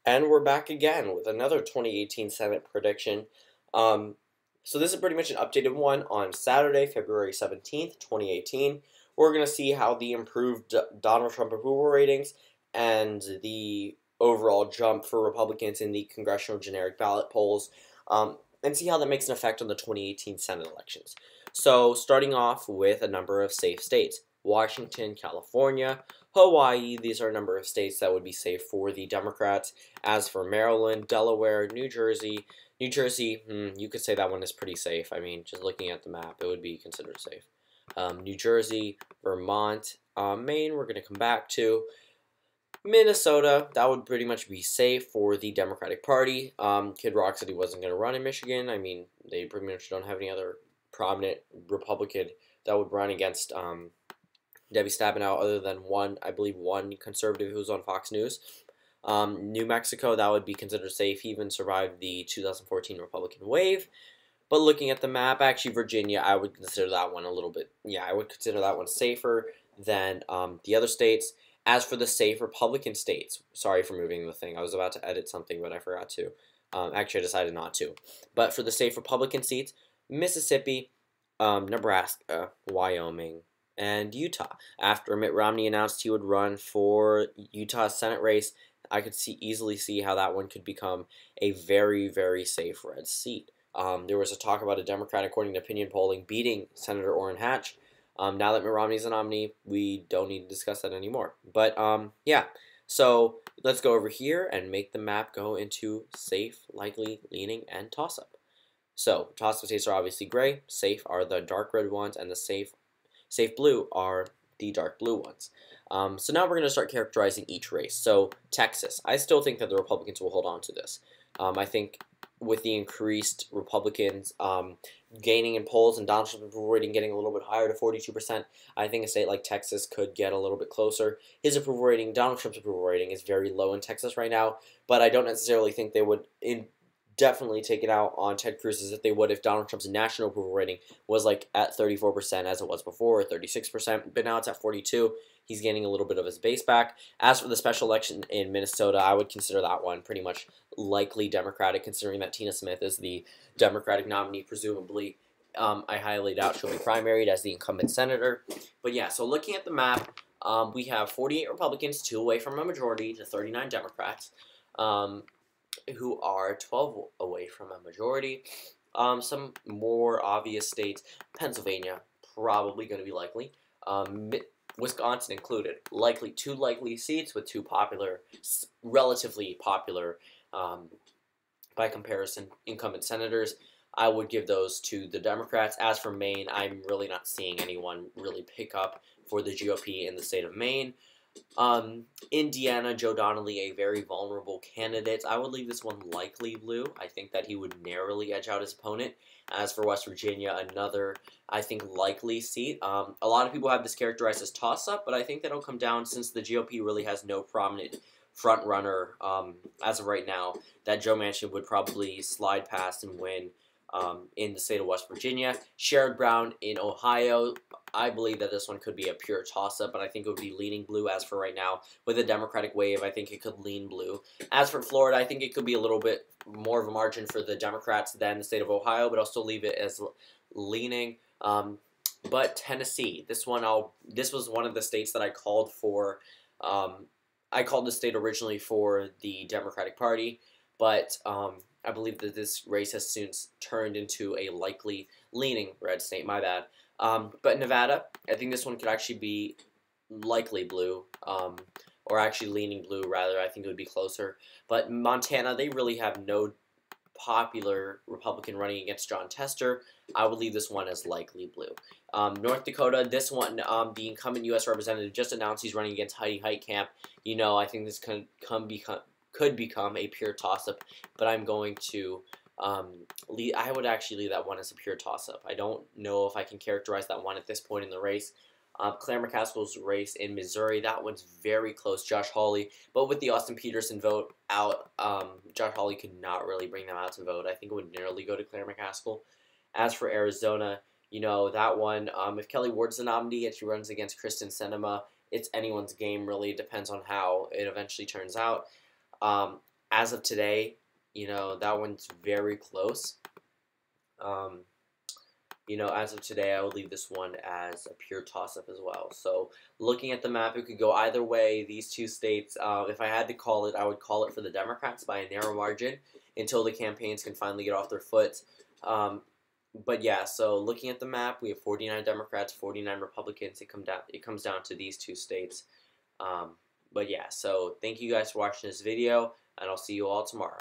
And we're back again with another 2018 Senate prediction. Um, so this is pretty much an updated one on Saturday, February 17th, 2018. We're going to see how the improved Donald Trump approval ratings and the overall jump for Republicans in the congressional generic ballot polls, and see how that makes an effect on the 2018 Senate elections. So starting off with a number of safe states. Washington, California, Hawaii, these are a number of states that would be safe for the Democrats. As for Maryland, Delaware, New Jersey, you could say that one is pretty safe. I mean, just looking at the map, it would be considered safe. New Jersey, Vermont, Maine, we're going to come back to. Minnesota, that would pretty much be safe for the Democratic Party. Kid Rock said he wasn't going to run in Michigan. I mean, they pretty much don't have any other prominent Republican that would run against Debbie Stabenow other than one, I believe, one conservative who was on Fox News. New Mexico, that would be considered safe. He even survived the 2014 Republican wave. But looking at the map, actually, Virginia, I would consider that one a little bit, yeah, I would consider that one safer than the other states. As for the safe Republican states, sorry for moving the thing. I was about to edit something, but I forgot to. Actually, I decided not to. But for the safe Republican seats, Mississippi, Nebraska, Wyoming, and Utah. After Mitt Romney announced he would run for Utah's Senate race, I could easily see how that one could become a very, very safe red seat. There was a talk about a Democrat, according to opinion polling, beating Senator Orrin Hatch. Now that Mitt Romney's a nominee, we don't need to discuss that anymore. But, yeah. So, let's go over here and make the map go into safe, likely, leaning, and toss-up. So, toss-up states are obviously gray. Safe are the dark red ones, and the safe blue are the dark blue ones. So now we're going to start characterizing each race. So, Texas. I still think that the Republicans will hold on to this. I think with the increased Republicans gaining in polls and Donald Trump's approval rating getting a little bit higher to 42%, I think a state like Texas could get a little bit closer. His approval rating, Donald Trump's approval rating, is very low in Texas right now, but I don't necessarily think they would definitely take it out on Ted Cruz as if they would if Donald Trump's national approval rating was like at 34% as it was before, or 36%, but now it's at 42%. He's gaining a little bit of his base back. As for the special election in Minnesota, I would consider that one pretty much likely Democratic, considering that Tina Smith is the Democratic nominee, presumably. I highly doubt she'll be primaried as the incumbent senator. But yeah, so looking at the map, we have 48 Republicans, 2 away from a majority, to 39 Democrats, who are 12 away from a majority. Some more obvious states, Pennsylvania, probably going to be likely. Wisconsin included, likely 2 likely seats with 2 popular, relatively popular, by comparison, incumbent senators. I would give those to the Democrats. As for Maine, I'm really not seeing anyone really pick up for the GOP in the state of Maine. Indiana, Joe Donnelly, a very vulnerable candidate. I would leave this one likely blue. I think that he would narrowly edge out his opponent. As for West Virginia, another, I think, likely seat. A lot of people have this characterized as toss-up, but I think that'll come down since the GOP really has no prominent front runner as of right now, that Joe Manchin would probably slide past and win in the state of West Virginia. Sherrod Brown in Ohio, I believe that this one could be a pure toss-up, but I think it would be leaning blue as for right now. With a Democratic wave, I think it could lean blue. As for Florida, I think it could be a little bit more of a margin for the Democrats than the state of Ohio, but I'll still leave it as leaning. But Tennessee, this was one of the states that I called for. I called the state originally for the Democratic Party, but I believe that this race has since turned into a likely leaning red state. My bad. But Nevada, I think this one could actually be likely blue, or actually leaning blue, rather. I think it would be closer. But Montana, they really have no popular Republican running against John Tester. I would leave this one as likely blue. North Dakota, this one, the incumbent U.S. representative just announced he's running against Heidi Heitkamp. You know, I think this could become a pure toss-up, but I'm going to I would actually leave that one as a pure toss-up. I don't know if I can characterize that one at this point in the race. Claire McCaskill's race in Missouri, that one's very close. Josh Hawley, but with the Austin Peterson vote out, Josh Hawley could not really bring them out to vote. I think it would narrowly go to Claire McCaskill. As for Arizona, you know, that one, if Kelly Ward's the nominee and she runs against Kristen Sinema, it's anyone's game, really. It depends on how it eventually turns out. as of today, that one's very close. As of today, I would leave this one as a pure toss-up as well. So looking at the map, it could go either way. These two states, if I had to call it, I would call it for the Democrats by a narrow margin until the campaigns can finally get off their foot. But yeah, so looking at the map, we have 49 Democrats, 49 Republicans. It comes down to these two states. But yeah, so thank you guys for watching this video, and I'll see you all tomorrow.